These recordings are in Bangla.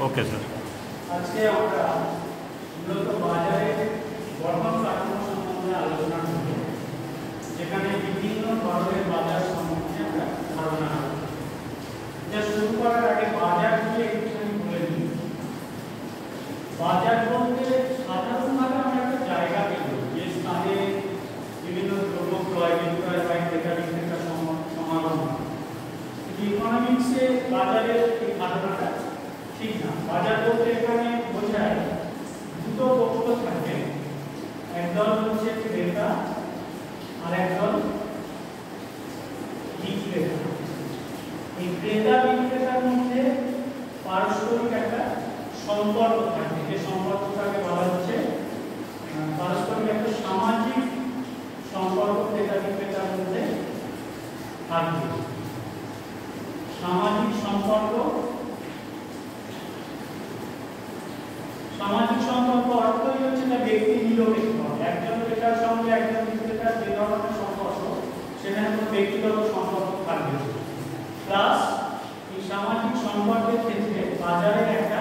Okay sir. আজকে আমরা মূলত বাজারের গঠন কাঠামো সম্বন্ধে আলোচনা করব, যেখানে বিভিন্ন ধরনের বাজার সম্বন্ধে আমরা ধারণা করব। যা শুরু করার আগে বাজার কি একটু আমি বলে নিই। বাজার বলতে সাধারণভাবে আমরা একটা জায়গাকে বলি, যে স্থানে বিভিন্ন দ্রব্য ক্রয় বিক্রয় বা ক্রেতা বিক্রেতার সমাগম। ইকোনমিক্সে বাজারের এই ধারণাটা ঠিক না। বাজার বলতে এখানে বোঝায় দুটো পক্ষ থাকে, একদল হচ্ছে ক্রেতা আর একদল বিক্রেতা। এই ক্রেতা বিক্রেতার মধ্যে পারস্পরিক একটা সম্পর্ক থাকে, যে সম্পর্কটাকে বলা হচ্ছে পারস্পরিক একটা সামাজিক সম্পর্ক ক্রেতা বিক্রেতার মধ্যে থাকবে। সামাজিক সম্পর্ক অর্থই হচ্ছে না ব্যক্তি নিরপেক্ষ। একজন ক্রেতার সঙ্গে একজন বিক্রেতার যে ধরনের সম্পর্ক, সেখানে কোনো ব্যক্তিগত সম্পর্ক থাকবে। প্লাস এই সামাজিক সম্পর্কের ক্ষেত্রে বাজারে একটা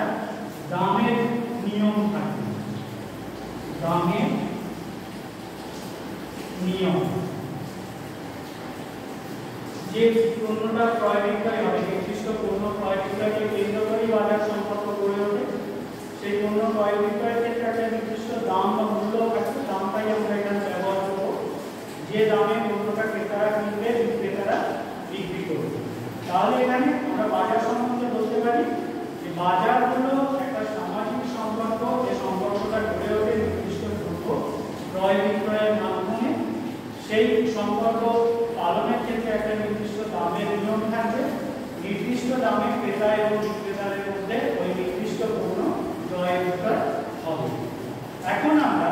দামের নিয়ম থাকে। দামের নিয়ম, যে পণ্যটা ক্রয় বিক্রয় হবে, নির্দিষ্ট পণ্য ক্রয় বিক্রয়কে কেন্দ্র করে বাজার সম্পর্ক গড়ে ওঠে। সেই পণ্য ক্রয় বিক্রয়ের ক্ষেত্রে একটা নির্দিষ্ট দাম বা মূল্য থাকে, দামটাই আমরা এখানে ব্যবহার করবো। যে দামে পণ্যটা ক্রেতারা কিনবে, বিক্রেতারা বিক্রি করবে। তাহলে এখানে আমরা বাজার সম্বন্ধে বলতে পারি যে বাজার হলো একটা সামাজিক সম্পর্ক, যে সম্পর্কটা গড়ে ওঠে নির্দিষ্ট দ্রব্য ক্রয় বিক্রয়ের মাধ্যমে। সেই সম্পর্ক পালনের ক্ষেত্রে একটা নির্দিষ্ট দামের নিয়ম থাকবে। নির্দিষ্ট দামে ক্রেতা এবং বিক্রেতাদের মধ্যে ওই নির্দিষ্ট পণ্য ক্রয় বিক্রয় হবে। এখন আমরা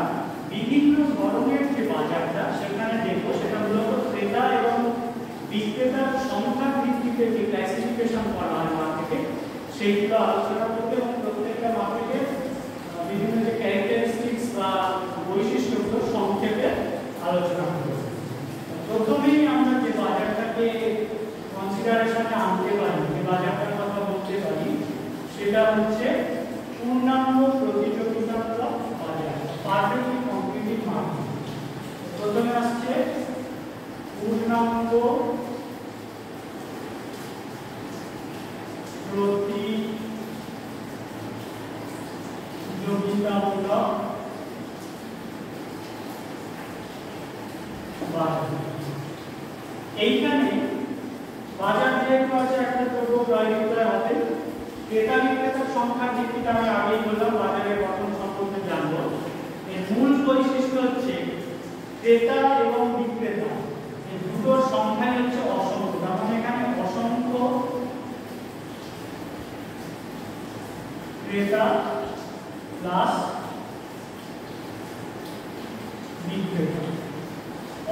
বিভিন্ন ধরনের যে বাজারটা সেখানে দেখবো, সেটা মূলত ক্রেতা এবং বিক্রেতার সংখ্যার ভিত্তিতে যে ক্লাসিফিকেশন করা হয় মার্কেটে, সেইগুলো আলোচনা করতে এবং প্রত্যেকটা মার্কেটের বিভিন্ন যে ক্যারেক্টারিস্টিক্স বা বৈশিষ্ট্যগুলো সংক্ষেপে আলোচনা করব। প্রথমেই আমরা যে বাজারটাকে কনসিডারেশনে আনতে পারি, যে বাজারটার কথা বলতে পারি, সেটা হচ্ছে পূর্ণাঙ্গ প্রতিযোগিতামূলক বাজার, পারফেক্টলি কম্পিটিটিভ মার্কেট। প্রথমে আসছে পূর্ণাঙ্গ প্রতিযোগিতামূলক বাজার। এইখানে বাজার যেহেতু আছে, একটা দ্রব্য ক্রয় বিক্রয় হবে, ক্রেতা বিক্রেতার সংখ্যার ভিত্তিতে আমি আগেই বললাম বাজারের গঠন সম্পর্কে জানবো। এর মূল বৈশিষ্ট্য হচ্ছে ক্রেতা এবং বিক্রেতা এই দুটোর সংখ্যাই হচ্ছে অসংখ্য। তার মানে এখানে অসংখ্য ক্রেতা প্লাস বিক্রেতা,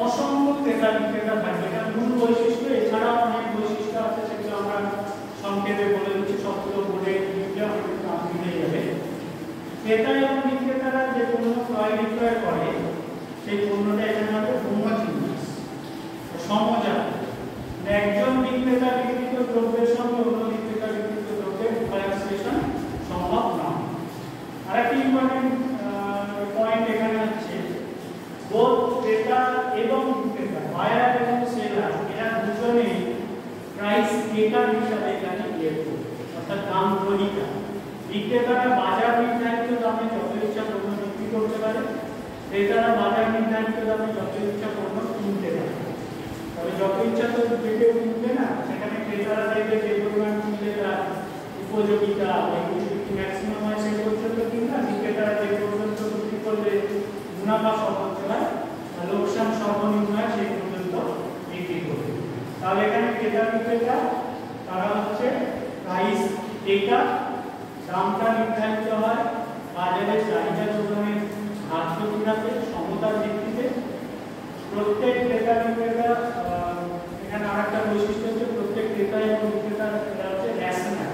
অসংখ্য ক্রেতা বিক্রেতা থাকবে। এটা মূল বৈশিষ্ট্য। এছাড়াও অনেক বৈশিষ্ট্য আছে, সেগুলো আমরা সংক্ষেপে বলে দিচ্ছি, সবগুলো বলে দিলে আমাদের কাজ মিলে যাবে। ক্রেতা এবং বিক্রেতারা যে পণ্য ক্রয় বিক্রয় করে, সেই পণ্যটা এখানে হবে হোমোজিনিয়াস, সমজাত। একজন বিক্রেতা বিক্রিত দ্রব্যের সঙ্গে অন্য বিক্রেতা বিক্রিত দ্রব্যের ডিফারেন্সিয়েশন সম্ভব নয়। আরেকটি ইম্পর্টেন্ট পয়েন্ট এখানে হচ্ছে বোথ ক্রেতা এবং বিক্রেতা, বায়ার এবং সেলার, এরা দুজনেই প্রাইস মেকার হিসাবে এখানে বিহেভ করে, অর্থাৎ দাম গ্রহীতা। বিক্রেতারা বাজার নির্ধারিত দামে যত ইচ্ছা পণ্য বিক্রি করতে পারে, ক্রেতারা বাজার নির্ধারিত দামে যত ইচ্ছা পণ্য কিনতে পারে। তবে যত ইচ্ছা তো যে কেউ কিনবে না, সেখানে ক্রেতারা দেখবে যে পরিমাণ কিনলে তার উপযোগিতা ম্যাক্সিমাম হয় সেই পর্যন্ত কিনবে, বিক্রেতারা যে পর্যন্ত বিক্রি করলে মুনাফা সর্বোচ্চ হয়, লোকসান সর্বনিম্ন হয়, সেই পর্যন্ত বিক্রি করবে। তাহলে এখানে ক্রেতা বিক্রেতা তারা হচ্ছে প্রাইস টেকার, দামটা নির্ধারিত হয় বাজারের চাহিদা যোগানের ঘাটতিতে, সমতার ভিত্তিতে। প্রত্যেক ক্রেতা বিক্রেতা, এখানে আরেকটা বৈশিষ্ট্য হচ্ছে প্রত্যেক ক্রেতা এবং বিক্রেতা হচ্ছে রেশনাল,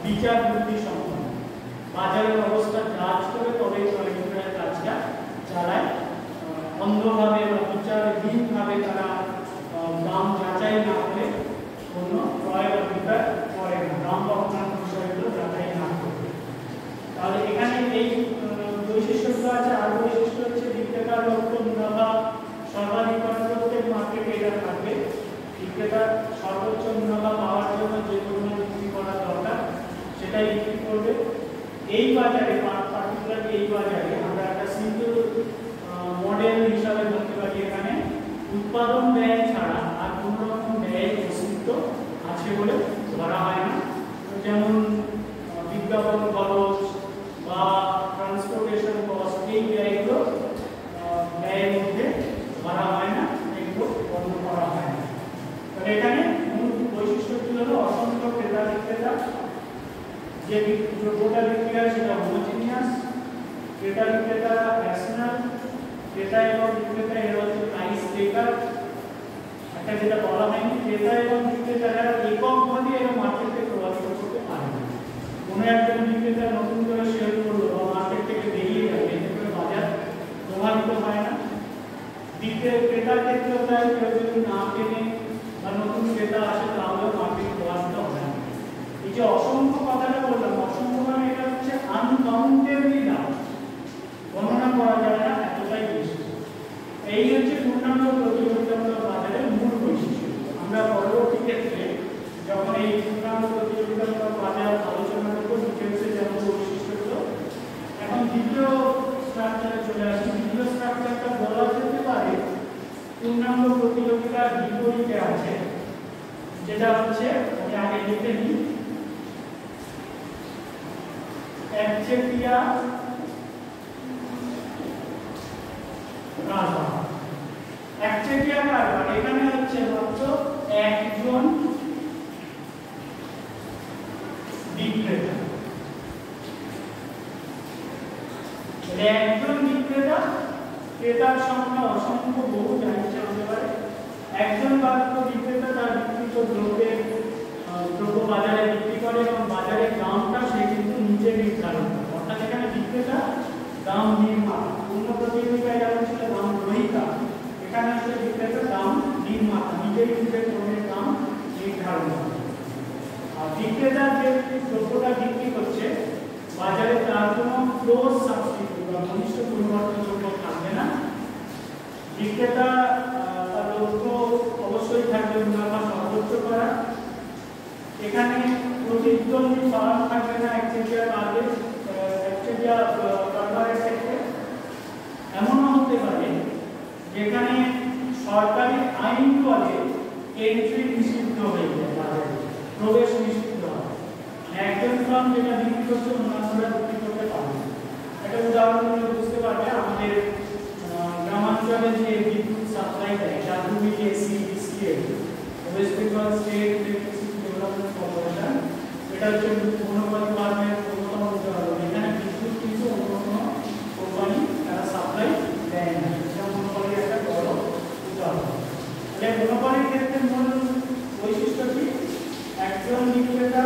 বিচার বুদ্ধি সম্পন্ন, বাজারের অবস্থা জাজ করে তবে ক্রয় বিক্রয়ের কাজটা চালায়। অন্ধভাবে বা বিচারহীনভাবে তারা দাম যাচাই না করে কোনো ক্রয় বা বিক্রয় করে না, দাম বা অন্যান্য বিষয়গুলো যাচাই না করে। এই বাজারে পার্টিকুলার এই বাজারে আমরা একটা সিম্পল মডেল হিসাবে ধরতে পারি এখানে উৎপাদন ব্যয় ছাড়া আর কোনো রকম ব্যয় অস্তিত্ব আছে বলে ধরা হয় না। যেমন বিজ্ঞাপন খরচ বা ট্রান্সপোর্টেশন কস্ট এই ব্যয়গুলো ব্যয়ের মধ্যে ধরা হয় না, এগুলো গণ্য করা হয় না। তাহলে এখানে মূল বৈশিষ্ট্যটি হলো অসংখ্য ক্রেতা বিক্রেতা, যে দ্রব্যটা বিক্রি হয় সেটা হোমোজিনিয়াস, ক্রেতা বিক্রেতা ন্যাশনাল, ক্রেতা এবং বিক্রেতা এর হচ্ছে প্রাইস টেকার। একটা যেটা বলা হয়নি, ক্রেতা এবং বিক্রেতারা এককভাবে এর মার্কেটকে প্রভাবিত করতে পারে না। কোনো একজন বিক্রেতা নতুন করে শেয়ার করলো বা মার্কেট থেকে বেরিয়ে গেল, এতে করে বাজার প্রভাবিত হয় না। ক্রেতার ক্ষেত্রেও তাই, কেউ যদি না কেনে বা নতুন ক্রেতা আসে তাহলেও মার্কেট প্রভাবিত হয় না। এই যে অসংখ্য কথাটা বললাম, অসংখ্য মানে এটা হচ্ছে আনকাউন্টেবলি দাম, গণনা করা যায় না, এতটাই বেশি। এই হচ্ছে পূর্ণাঙ্গ প্রতিযোগিতামূলক বাজারের মূল বৈশিষ্ট্য। আমরা পরবর্তী ক্ষেত্রে যখন এই পূর্ণাঙ্গ প্রতিযোগিতামূলক বাজার আলোচনা করব ডিটেলসে যেমন বৈশিষ্ট্যগুলো, এখন দ্বিতীয় স্ট্রাকচারে চলে আসি। দ্বিতীয় স্ট্রাকচারটা বলা যেতে পারে পূর্ণাঙ্গ প্রতিযোগিতার বিপরীতে আছে, যেটা হচ্ছে আমি আগে লিখে নিই একচেটিয়া কারবার। একচেটিয়া কারবার এখানে হচ্ছে মাত্র একজন বিক্রেতা, একজন বিক্রেতা, ক্রেতার সংখ্যা অসংখ্য বহু জানিয়ে হতে পারে। একজন মাত্র বিক্রেতা তার বিক্রিত দ্রব্য বাজারে বিক্রি করে এবং বাজারের দামটা সে কিন্তু নিজে নির্ধারণ করে। অর্থাৎ এখানে বিক্রেতা দাম নির্মাতা, অন্য প্রতিযোগিতায় যেমন ছিল দাম গ্রহীতা, এখানে হচ্ছে বিক্রেতা দাম নির্মাতা, নিজেই নিজের পণ্যের দাম নির্ধারণ করে। আর বিক্রেতা যে দ্রব্যটা বিক্রি করছে বাজারে তার কোনো ক্লোজ সাবস্টিটিউট বা ঘনিষ্ঠ পরিবর্তনযোগ্য থাকবে না। বিক্রেতা তার লক্ষ্য অবশ্যই থাকবে মুনাফা সর্বোচ্চ করা। এখানে প্রতিদ্বন্দ্বী ফার্ম থাকবে না একচেটিয়া কারবারের ক্ষেত্রে। এমনও হতে পারে যেখানে সরকারি আইন বলে এন্ট্রি নিষিদ্ধ হয়ে যায়, বাজারে প্রবেশ নিষিদ্ধ হয়। একজন ফার্ম যেটা বিক্রি করছে অন্যান্যরা বিক্রি করতে পারবে না। একটা উদাহরণ দিলে বুঝতে পারবে, আমাদের গ্রামাঞ্চলে যে বিদ্যুৎ সাপ্লাই দেয় WBSEBCL, West Bengal state electricity development corporation, এটা হচ্ছে মনোপলি ফার্মের অন্যতম উদাহরণ। এখানে বিদ্যুৎ কিন্তু অন্য কোনো কোম্পানি তারা সাপ্লাই দেয় না, এটা মনোপলির একটা বড় উদাহরণ। তাহলে মনোপলির ক্ষেত্রে মূল বৈশিষ্ট্যটি একজন বিক্রেতা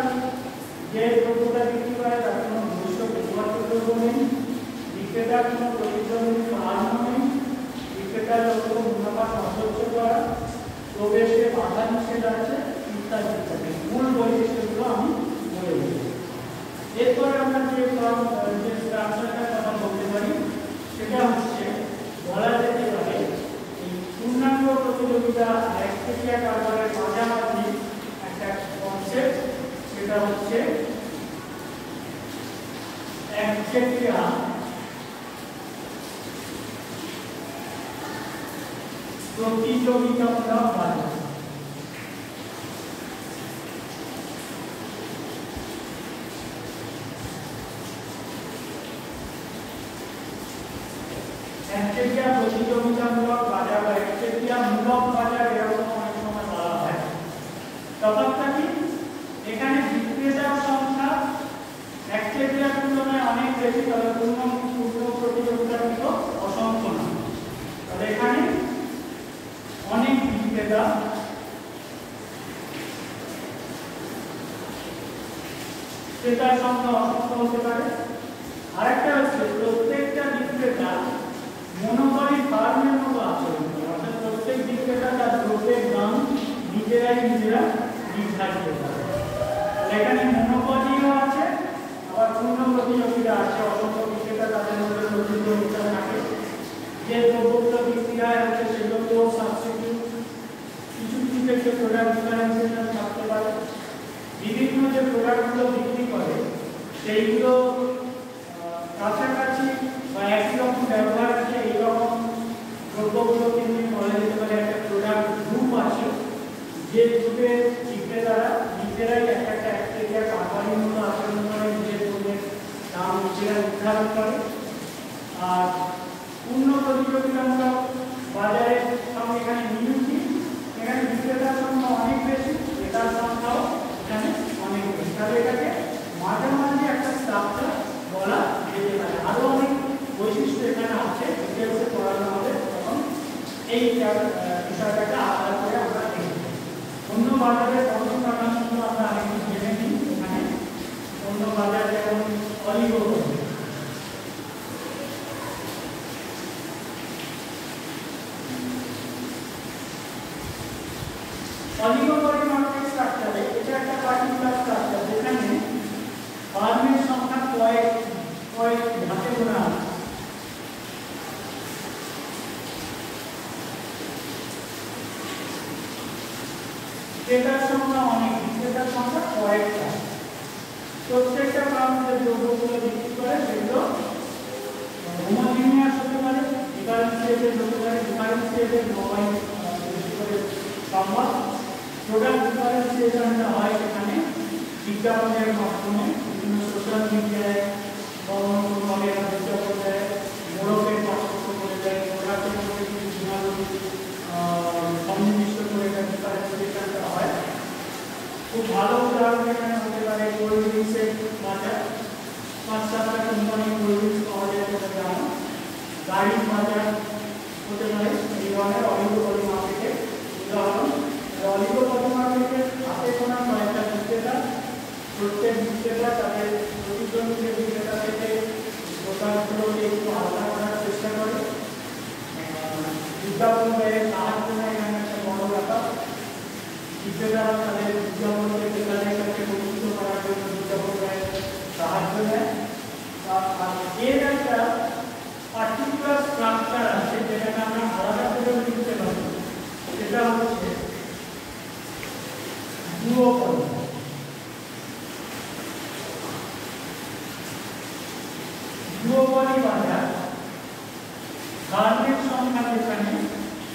যে দ্রব্যটা বিক্রি করে তার কোনো ঘনিষ্ঠ পরিবর্তনযোগ্য নেই, বিক্রেতার কোনো প্রতিদ্বন্দ্বী ফার্ম নেই, বিক্রেতার লক্ষ্য মুনাফা সর্বোচ্চ করা, প্রবেশে বাধা নিষেধ আছে, ইত্যাদি ইত্যাদি মূল বৈশিষ্ট্যগুলো আমি বলে দিই। এরপরে আমরা যে স্ট্রাকচারটার কথা বলতে পারি সেটা হচ্ছে বলা যেতে পারে এই পূর্ণাঙ্গ প্রতিযোগিতা একচেটিয়া কারবারের মাঝামাঝি একটা কনসেপ্ট, সেটা হচ্ছে একচেটিয়া প্রতিযোগিতামূলক বাজার। একচেটিয়া প্রতিযোগিতামূলক বাজার বা একচেটিয়া মূলক বাজার এরকম অনেক সময় বলা হয়। তফাৎটা কি? এখানে বিক্রেতার সংখ্যা একচেটিয়ার তুলনায় অনেক বেশি, তবে পূর্ণ প্রতিযোগিতার কিন্তু অসংখ্য না। তাহলে এখানে অনেক বিক্রেতা, ক্রেতার সংখ্যা অসংখ্য হতে পারে। আরেকটা হচ্ছে প্রত্যেকটা বিক্রেতা মনোপলি ফার্মের মতো আচরণ করে, অর্থাৎ প্রত্যেক বিক্রেতা তার দ্রব্যের দাম নিজেরা নির্ধারিত করে। এখানে মনোপলিও আছে, আবার পূর্ণ প্রতিযোগিতা আছে, অসংখ্য বিক্রেতা তাদের মধ্যে প্রতিযোগিতা থাকে। যে দ্রব্যগুলো বিক্রি হয় হচ্ছে সেগুলো সাবস্টিটিউট, কিছু কিছু ক্ষেত্রে প্রোডাক্ট ডিফারেন্সিয়েশন থাকতে পারে। বিভিন্ন যে প্রোডাক্টগুলো বিক্রি করে সেইগুলো সাথে করে। আর পূর্ণ প্রতিযোগিতামূলক বাজারের সঙ্গে এখানে মিলছি, এখানে বিক্রেতার সংখ্যা অনেক বেশি, ক্রেতার সংখ্যাও এখানে অনেক বেশি, তাহলে এটাকে মাঝামাঝি একটা স্ট্রাকচার বলা যেতে পারে। আরো অনেক বৈশিষ্ট্য এখানে আছে, ডিটেলসে পড়ানো হবে, তখন এই বিষয়টাকে আলাদা করে আমরা দেখব। অন্য বাজারের অন্য কারণগুলো আমরা আরেকটু জেনে নিই। এখানে অন্য বাজার যেমন অলিগোপলি, অলিগোপলি মার্কেট স্ট্রাকচারে এটা একটা পার্টিকুলার স্ট্রাকচার যেখানে ফার্মের সংখ্যা কয়েক হাতে গোনা আছে। ক্রেতার সংখ্যা অনেক, বিক্রেতার সংখ্যা কয়েকটা। প্রত্যেকটা ফার্ম যে দ্রব্যগুলো বিক্রি করে সেগুলো হোমোজিনিয়াস হতে পারে, ডিফারেন্সিয়েটেড হতে পারে, ডিফারেন্সিয়েটেড মোবাইল বেশি করে সম্ভব। প্রোডাক্ট ডিফারেন্সিয়েশনটা হয় এখানে বিজ্ঞাপনের মাধ্যমে, বিভিন্ন সোশ্যাল মিডিয়ায় বলে বিজ্ঞাপন দেয়, মোড়কের পার্থক্য করে দেয়, প্রোডাক্টের মধ্যে কিছু গুণাবলী সন্নিবিষ্ট করে এটা ডিফারেন্সিয়েশনটা হয়। খুব ভালো উদাহরণ এখানে হতে পারে কোল্ড ড্রিঙ্কসের বাজার, 5-7টা কোম্পানি কোল্ড ড্রিঙ্কস পাওয়া যায় বলে জানো। গাড়ির বাজার হতে পারে এই ধরনের অলিগোপলি মার্কেটের উদাহরণ। অলিগোপলি মার্কেটের হাতে গোনা কয়েকটা বিক্রেতা, প্রত্যেক বিক্রেতা তাদের প্রতিদ্বন্দ্বী বিক্রেতা থেকে দোকানগুলোকে একটু আলাদা করার চেষ্টা করে। বিজ্ঞাপন ব্যয়ের সাহায্য নেয়, এখানে একটা বড় ব্যাপার। বিক্রেতারা তাদের বিজ্ঞাপনকে ক্রেতাদের কাছে পরিচিত করার জন্য বিজ্ঞাপন ব্যয়ের সাহায্য নেয়। আর এর একটা পার্টিকুলার স্ট্রাকচার আছে যেটাকে আমরা আলাদা করে লিখতে পারি, সেটা হচ্ছে ডুওপলি। ডুওপলি বাজার ফার্মের সংখ্যা যেখানে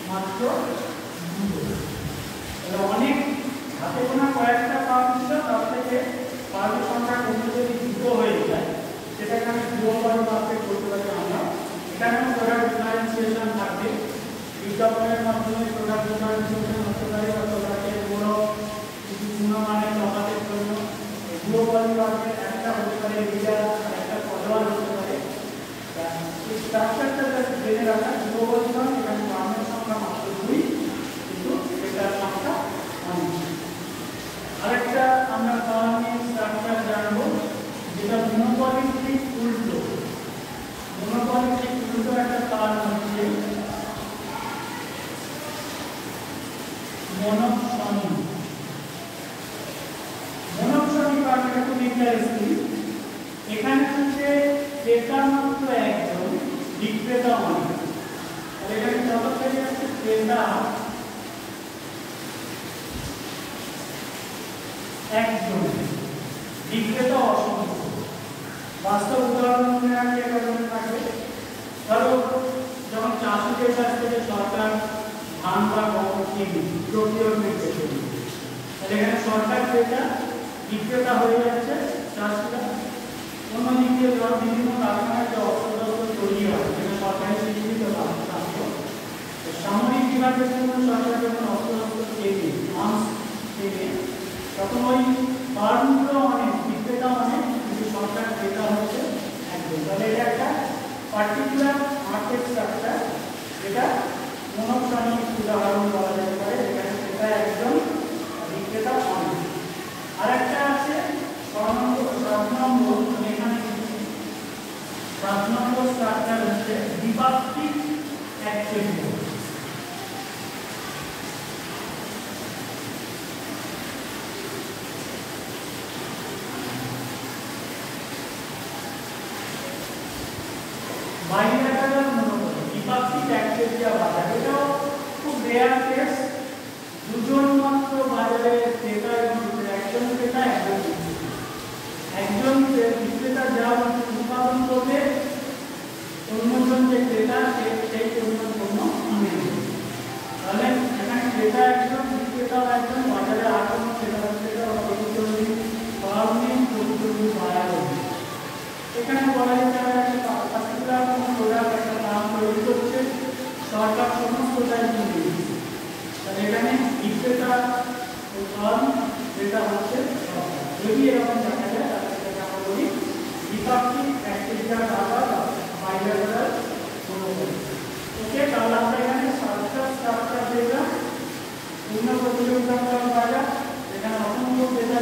মাত্র অনেক হাতে গোনা কয়েকটা ফার্ম ছিল, তার থেকে ফার্মের সংখ্যা কমে যদি দুটো হয়ে যায় সেটাকে আমি ডুওপলি মার্কেট বলতে পারি আমরা। এখানেও প্রোডাক্ট ডিফারেন্সিয়েশন থাকবে, বিজ্ঞাপনের মাধ্যমে প্রোডাক্ট ডিফারেন্সিয়েশন হতে পারে বা প্রোডাক্টের বড় কিছু গুণমানের তফাতের জন্য। ডুওপলি মার্কেট একটা হতে পারে লিডার, একটা ফলোয়ার হতে পারে। এই স্ট্রাকচারটা জেনে রাখা, ডুওপলি মার্কেট এখানে ফার্মের সংখ্যা মাত্র 2, কিন্তু ক্রেতার সংখ্যা অনেক। আরেকটা আমরা ফার্মের স্ট্রাকচার জানবো যেটা মনোপলির ঠিক উল্টো। মনোপলির ঠিক উল্টো একটা ফার্ম হচ্ছে মনোপলি। মনোপলি ফার্মটা খুব ইন্টারেস্টিং। এখানে হচ্ছে ক্রেতা মাত্র একজন, বিক্রেতা অনেক। আর এখানে যত থেকে আছে ক্রেতা একজন, বিক্রেতা অসংখ্য। বাস্তব উদাহরণ মনে রাখলে এটা মনে থাকবে। ধরো যখন চাষিদের কাছ থেকে সরকার ধান বা গম কিনে প্রকিউরমেন্ট করছে, তাহলে এখানে সরকার ক্রেতা, বিক্রেতা হয়ে যাচ্ছে চাষিরা। অন্যদিকে ধরো বিভিন্ন কারখানায় যে অস্ত্রশস্ত্র তৈরি হয় যেটা সরকারি স্বীকৃত সামরিক বিভাগের জন্য সরকার যখন অস্ত্রশস্ত্র কেনে, আর্মস কেনে, তখন ওই ফার্মগুলো অনেক, বিক্রেতা অনেক, কিন্তু সরকার ক্রেতা হচ্ছে একজন। তাহলে এটা একটা পার্টিকুলার মার্কেট স্ট্রাকচার, যেটা মনোপলি উদাহরণ বলা যেতে পারে, যেখানে ক্রেতা একজন, বিক্রেতা অনেক। আর একটা আছে 7 নম্বর, এখানে 7 নম্বর স্ট্রাকচার হচ্ছে দ্বিপাক্ষিক এক্সচেঞ্জ। বাইলেটারাল মনোপলি, দ্বিপাক্ষিক এক্সচেঞ্জ বাজার, এটাও খুব রেয়ার কেস। দুজন মাত্র বাজারে ক্রেতা এবং একজন ক্রেতা একজন বিক্রেতা। একজন বিক্রেতা যা উৎপাদন করবে অন্যজন যে ক্রেতা সেই পরিমাণ পণ্য কিনে নেবে। তাহলে এখানে ক্রেতা একজন, বিক্রেতা একজন, বাজারে আর কোনো ক্রেতা বিক্রেতা বা প্রতিদ্বন্দ্বী ফার্ম নেই, প্রতিদ্বন্দ্বী বাজার। এখানে বলা যেতে পারে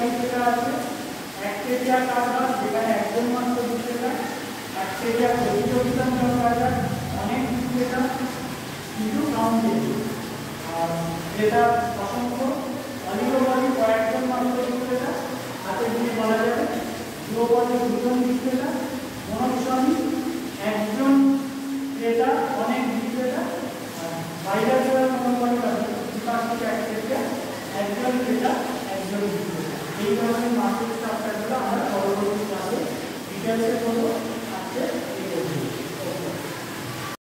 বিক্রেতা আছে, একচেটিয়া কারবার যেখানে একজন মাত্র বিক্রেতা, একচেটিয়া প্রতিযোগিতামূলক বাজার, অনেক বিক্রেতা কিন্তু কাউন্টেড, আর ক্রেতা অসংখ্য, অলিগোপলি কয়েকজন মাত্র বিক্রেতা, হাতে দিয়ে বলা যাবে দুপলি দুজন বিক্রেতা, মনোস্বামী একজন ক্রেতা অনেক বিক্রেতা, বাইরে মনোপলি দ্বিপাক্ষিক একচেটিয়া একজন ক্রেতা একজন বিক্রেতা। এই ধরনের মার্কেট স্ট্রাকচারগুলো আমরা পরবর্তী ক্লাসে ডিটেলসে করবো।